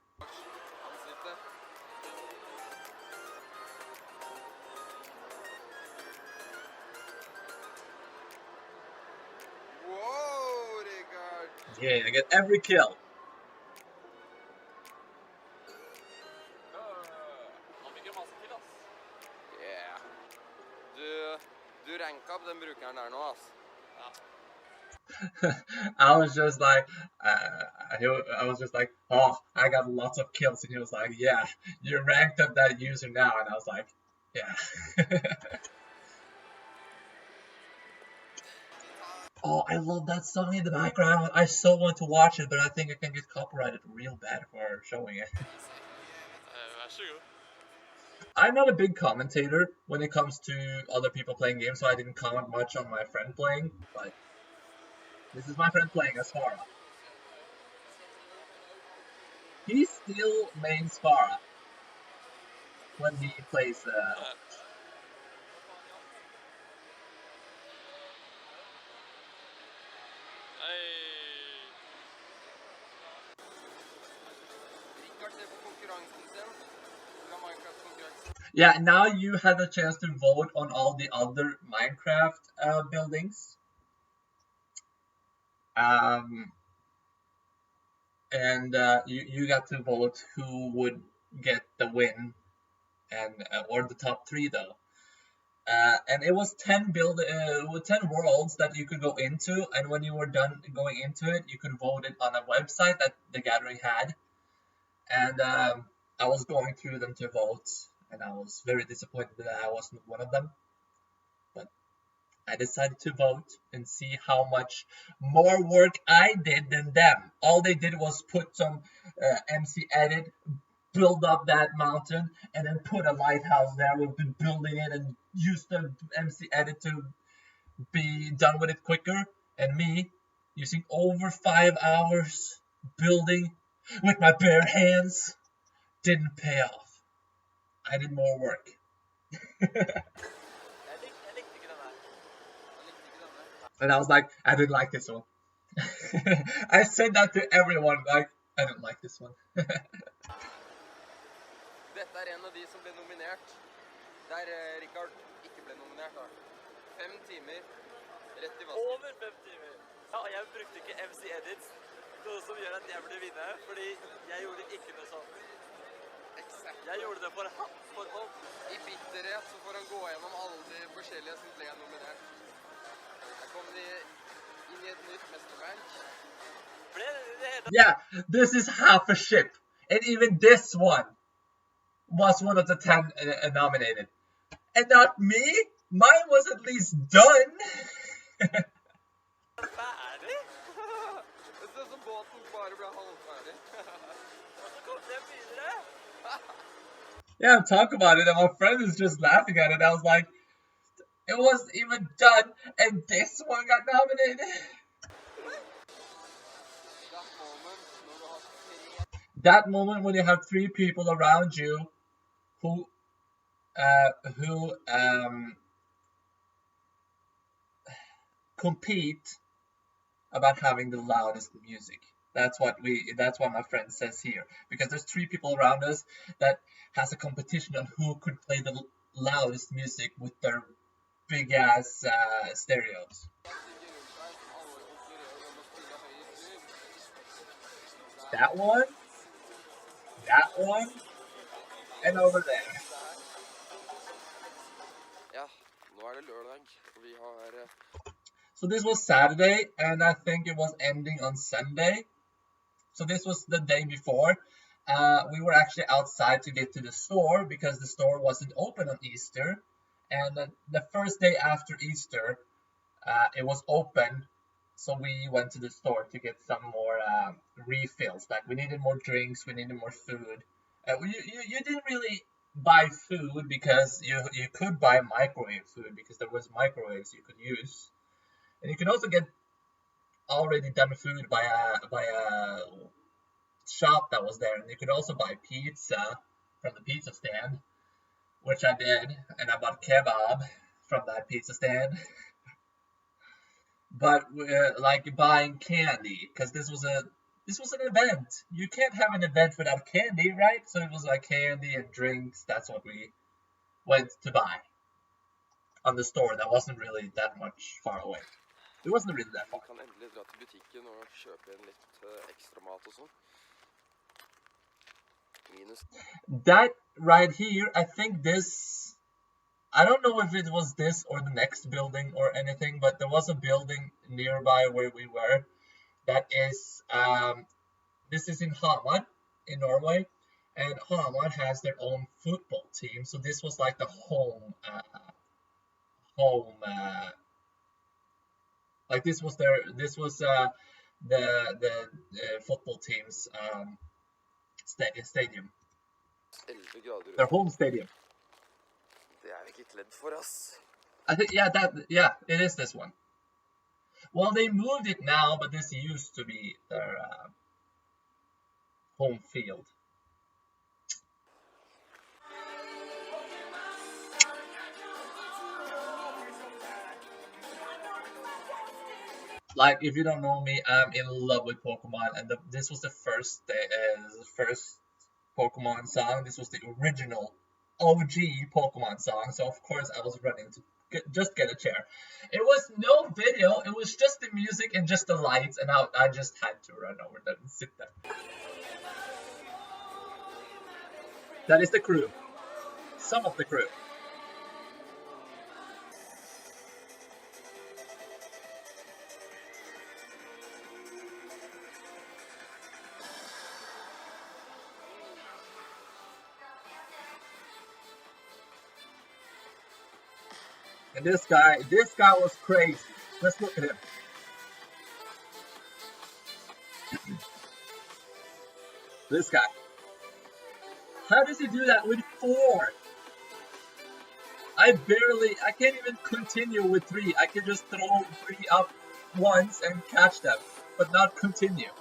Speaker 2: Wow, Richard!
Speaker 1: Yeah, I get every kill.
Speaker 2: Yeah. Du ranka opp den brukeren der nå, ass.
Speaker 1: I was just like, oh, I got lots of kills, and he was like, yeah, you ranked up that user now, and I was like, yeah. Oh, I love that song in the background. I so want to watch it, but I think I can get copyrighted real bad for showing it. I'm not a big commentator when it comes to other people playing games, so I didn't comment much on my friend playing, but this is my friend playing as Farah. He still mains Farah when he plays
Speaker 2: konkurransen sin. Fra Minecraft-konkurransen.
Speaker 1: Yeah, now you had a chance to vote on all the other Minecraft buildings. And you got to vote who would get the win, and or the top 3 though. And it was 10 worlds that you could go into, and when you were done going into it, you could vote it on a website that the gathering had. And I was going through them to vote, and I was very disappointed that I wasn't one of them. But I decided to vote and see how much more work I did than them. All they did was put some MC edit, build up that mountain, and then put a lighthouse there. We've been building it and use the MC edit to be done with it quicker. And me, using over 5 hours building with my bare hands, didn't pay off. I did more work. And I was like, I didn't like this one. I said that to everyone, like, I don't like this one.
Speaker 2: Dette en av de som ble nominert, der Rikard ikke ble nominert da. 5 timer, rett i vasken.
Speaker 3: Over 5 timer. Ja, jeg brukte ikke MC Edits, noe som gjør at jeg ble vinner, fordi jeg gjorde ikke noe sånt.
Speaker 2: Exakt.
Speaker 3: Jeg gjorde det for hånd.
Speaker 2: I bitterhet så får han gå gjennom alle de forskjellige som ble nominert. Her kommer de inn i et nytt mesterverk.
Speaker 1: Yeah, this is half a ship. And even this one was one of the 10 nominated. And not me. Mine was at least done.
Speaker 3: Ferdig?
Speaker 2: Det ser ut som båten bare ble halvferdig.
Speaker 3: Og så kom jeg videre.
Speaker 1: Yeah, talk about it. And my friend is just laughing at it. I was like, it wasn't even done. And this one got nominated. That moment when you have 3 people around you who compete about having the loudest music. That's what my friend says here, because there's 3 people around us that has a competition on who could play the loudest music with their big ass stereos. That one, and over there.
Speaker 2: Ja, nå det lørdag. Vi har...
Speaker 1: So this was Saturday, and I think it was ending on Sunday. So this was the day before. We were actually outside to get to the store because the store wasn't open on Easter. And the first day after Easter, it was open. So we went to the store to get some more refills. Like we needed more drinks, we needed more food. You didn't really buy food because you could buy microwave food because there was microwaves you could use. And you can also get already done food by a shop that was there. And you could also buy pizza from the pizza stand, which I did. And I bought kebab from that pizza stand. But like buying candy, because this was an event. You can't have an event without candy, right? So it was like candy and drinks. That's what we went to buy on the store that wasn't really that much far away. It wasn't really that far.
Speaker 2: Vi kan endelig dra til butikken og kjøpe inn litt ekstra mat og sånn. Minus.
Speaker 1: That right here, I think this, I don't know if it was this or the next building or anything, but there was a building nearby where we were that is, this is in Hamar in Norway, and Hamar has their own football team, so this was like the home, like this was the football team's stadium,
Speaker 2: 11 grader.
Speaker 1: their home stadium.
Speaker 2: Det vi ikke kledd for, ass.
Speaker 1: I think, it is this one. Well, they moved it now, but this used to be their home field. Like, if you don't know me, I'm in love with Pokemon, and this was the first Pokemon song. This was the original OG Pokemon song, so of course I was running to just get a chair. It was no video, it was just the music and just the lights, and I just had to run over there and sit there. That is the crew. Some of the crew. And this guy was crazy. Let's look at him. This guy. How does he do that with 4? I can't even continue with 3. I can just throw 3 up once and catch them, but not continue.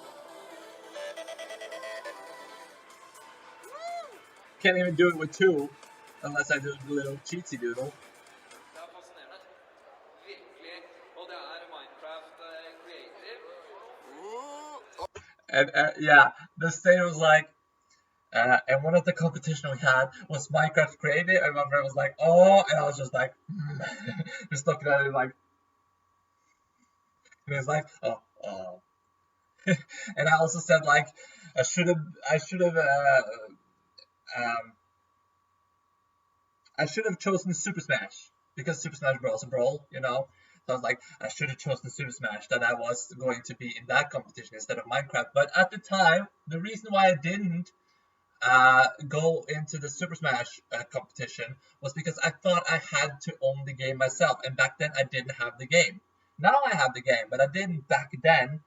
Speaker 1: Can't even do it with 2, unless I do a little cheatsy doodle. And yeah, the state was like, and one of the competition we had was Minecraft Creative, and my friend was like, oh, and I was just like, just looking at it like, and he was like, oh. And I also said like, I should have chosen Super Smash, because Super Smash Bros. A brawl, you know. So I was like, I should have chosen Super Smash, that I was going to be in that competition instead of Minecraft. But at the time, the reason why I didn't go into the Super Smash competition was because I thought I had to own the game myself, and back then I didn't have the game. Now I have the game, but I didn't back then.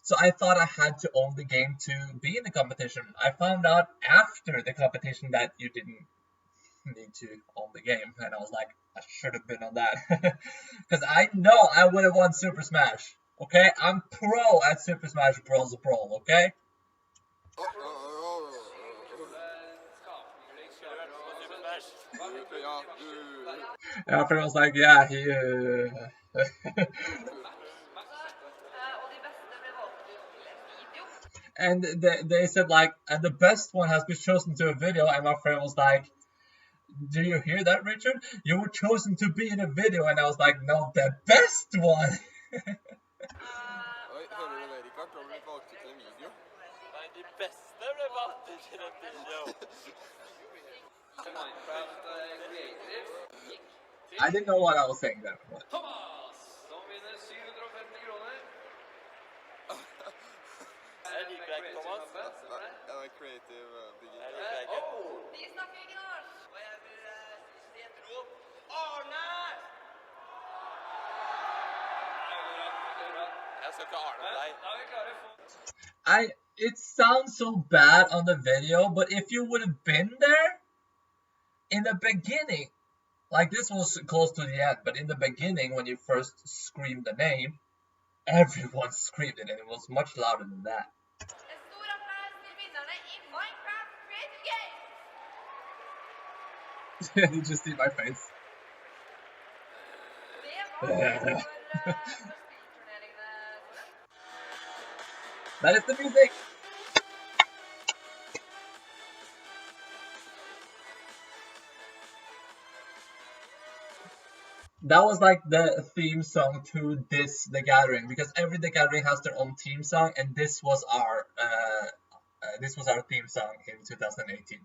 Speaker 1: So I thought I had to own the game to be in the competition. I found out after the competition that you didn't need to own the game, and I was like, I should have been on that. Because I know I would have won Super Smash. Okay, I'm pro at Super Smash Bros. Brawl. Okay. And after I was like, yeah, he. And they said like, and the best one has been chosen to a video, and my friend was like, do you hear that, Richard? You were chosen to be in a video, and I was like, no, the best one. I didn't know what I was saying there. It sounds so bad on the video, but if you would have been there in the beginning, like this was close to the end, but in the beginning when you first screamed the name, everyone screamed it, and it was much louder than that. Did you just see my face? That is the music! That was like the theme song to The Gathering, because every The Gathering has their own theme song, and this was our theme song in 2018.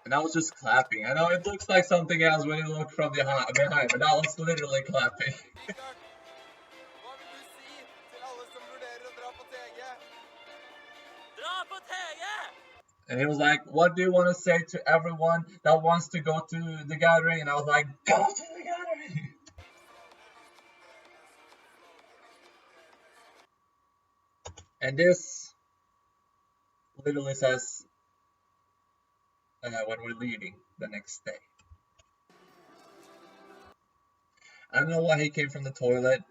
Speaker 1: And I was just clapping. I know it looks like something else when you look from behind, but I was literally clapping. And he was like, what do you want to say to everyone that wants to go to The Gathering? And I was like, go to The Gathering! And this literally says when we're leaving the next day. I don't know why he came from the toilet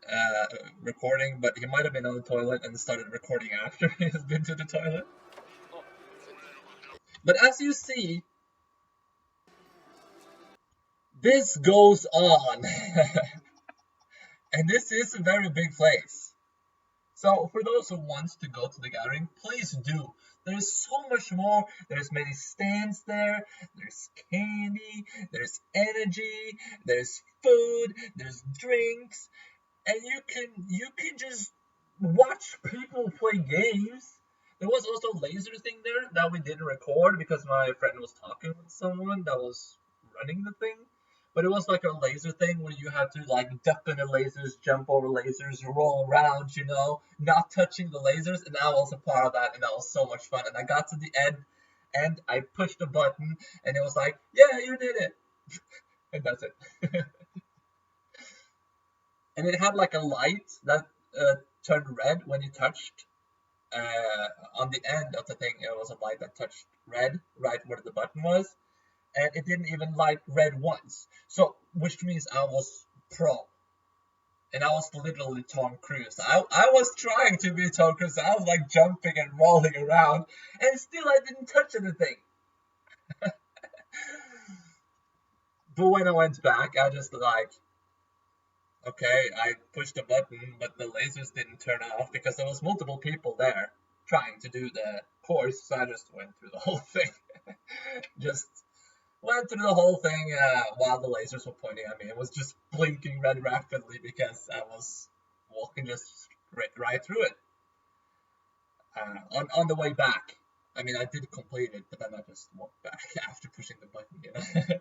Speaker 1: recording, but he might have been on the toilet and started recording after he has been to the toilet.
Speaker 3: Å,
Speaker 1: But as you see, this goes on. And this is a very big place. So for those who want to go to the gathering, please do. There's so much more. There's many stands there. There's candy. There's energy. There's food. There's drinks, and you can just watch people play games. There was also a laser thing there that we didn't record because my friend was talking with someone that was running the thing. But it was like a laser thing where you had to like duck under lasers, jump over lasers, roll around, not touching the lasers. And I was a part of that, and that was so much fun. And I got to the end, and I pushed a button, and it was like, "Yeah, you did it," and that's it. And it had like a light that turned red when you touched. On the end of the thing, it was a light that touched red, right where the button was, and it didn't even light red once. So, which means I was pro, and I was literally Tom Cruise. I was trying to be Tom Cruise. I was like jumping and rolling around, and still I didn't touch anything. But when I went back, I just like, okay, I pushed the button, but the lasers didn't turn off because there was multiple people there trying to do the course, so I just went through the whole thing. Just went through the whole thing while the lasers were pointing at me. It was just blinking red rapidly because I was walking just right through it. On the way back. I mean, I did complete it, but then I just walked back after pushing the button.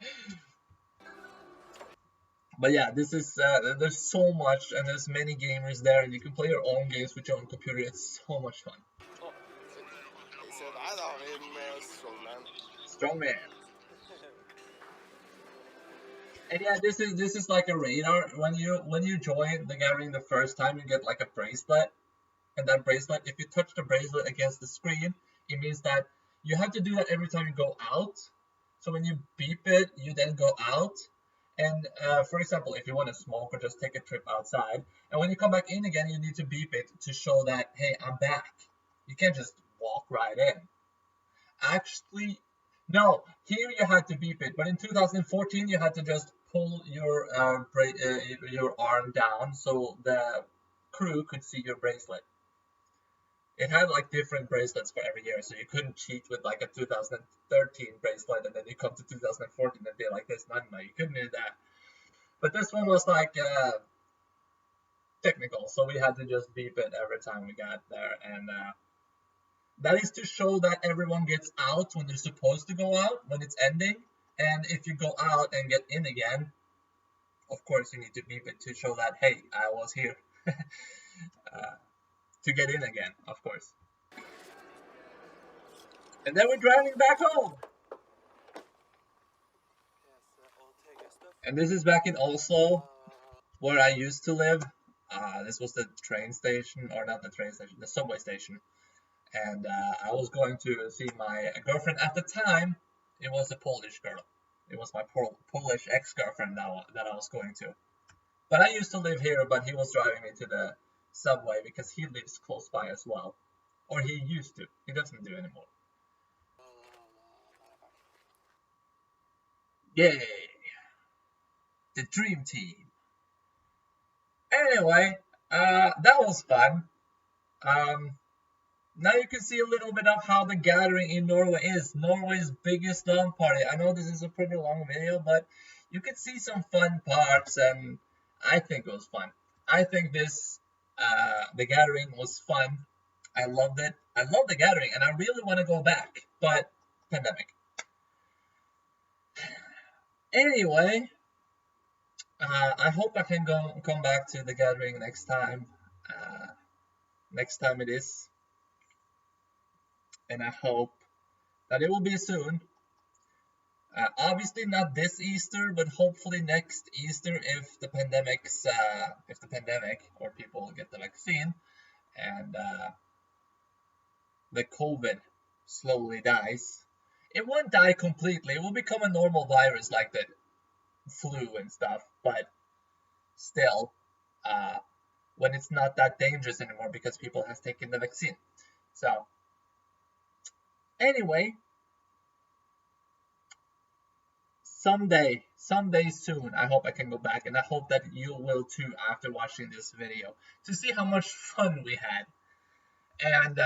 Speaker 1: But yeah, this is there's so much, and there's many gamers there, and you can play your own games with your own computer. It's so much fun.
Speaker 3: å.
Speaker 2: Se der, da har vi med strongman.
Speaker 1: Strongman. And yeah, this is like a radar. When you join the gathering the first time, you get like a bracelet, and that bracelet, if you touch the bracelet against the screen, it means that you have to do that every time you go out. So when you beep it, you then go out. And for example, if you want to smoke or just take a trip outside, and when you come back in again, you need to beep it to show that, hey, I'm back. You can't just walk right in. Actually, no, here you had to beep it, but in 2014 you had to just pull your arm down so the crew could see your bracelet. It had like different bracelets for every year, so you couldn't cheat with like a 2013 bracelet and then you come to 2014 and be like this. No, you couldn't do that. But this one was like technical, so we had to just beep it every time we got there, and that is to show that everyone gets out when they're supposed to go out, when it's ending. And if you go out and get in again, of course you need to beep it to show that, hey, I was here. To get in again, of course. And then we're driving back home. And this is back in Oslo, where I used to live. This was the train station, or not the train station, the subway station. And I was going to see my girlfriend at the time. It was a Polish girl. It was my Polish ex-girlfriend that I was going to. But I used to live here, but he was driving me to the subway because he lives close by as well. Or he used to. He doesn't do anymore. Yay! The dream team. Anyway, that was fun. Now you can see a little bit of how the gathering in Norway is. Norway's biggest LAN party. I know this is a pretty long video, but you can see some fun parts, and I think it was fun. I think the gathering was fun. I loved it. I love the gathering, and I really want to go back, but pandemic. Anyway, I hope I can come back to the gathering next time. Next time it is. And I hope that it will be soon. Obviously not this Easter, but hopefully next Easter if the pandemic or people get the vaccine and the COVID slowly dies. It won't die completely. It will become a normal virus like the flu and stuff, but still, when it's not that dangerous anymore because people have taken the vaccine. So anyway, someday soon, I hope I can go back, and I hope that you will too after watching this video, to see how much fun we had. And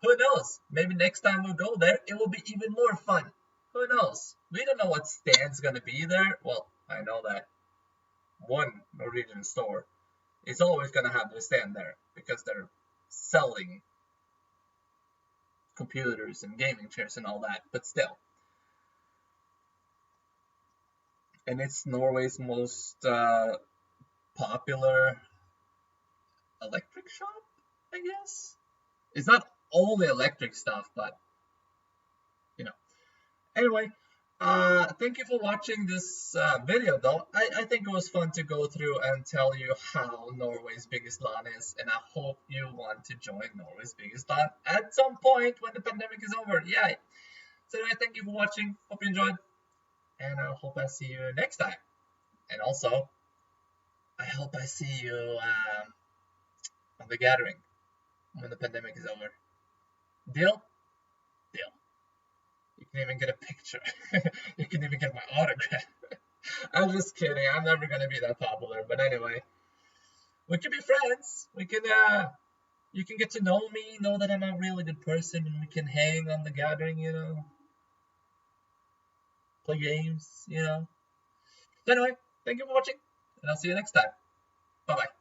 Speaker 1: who knows, maybe next time we go there it will be even more fun. Who knows, we don't know what stand's gonna be there. Well, I know that one Norwegian store is always gonna have the stand there because they're selling computers and gaming chairs and all that, but still. And it's Norway's most popular electric shop, I guess. It's not only electric stuff, but you know. Anyway, thank you for watching this video, though. I think it was fun to go through and tell you how Norway's biggest LAN is, and I hope you want to join Norway's biggest LAN at some point when the pandemic is over. Yay! So anyway, thank you for watching. Hope you enjoyed, and I hope I see you next time. And also, I hope I see you on the gathering when the pandemic is over. Deal? Deal. You can even get a picture. You can even get my autograph. I'm just kidding. I'm never gonna be that popular. But anyway, we can be friends. We can you can get to know me, know that I'm a really good person, and we can hang on the gathering, you know. Play games, you know. So anyway, thank you for watching, and I'll see you next time. Bye bye.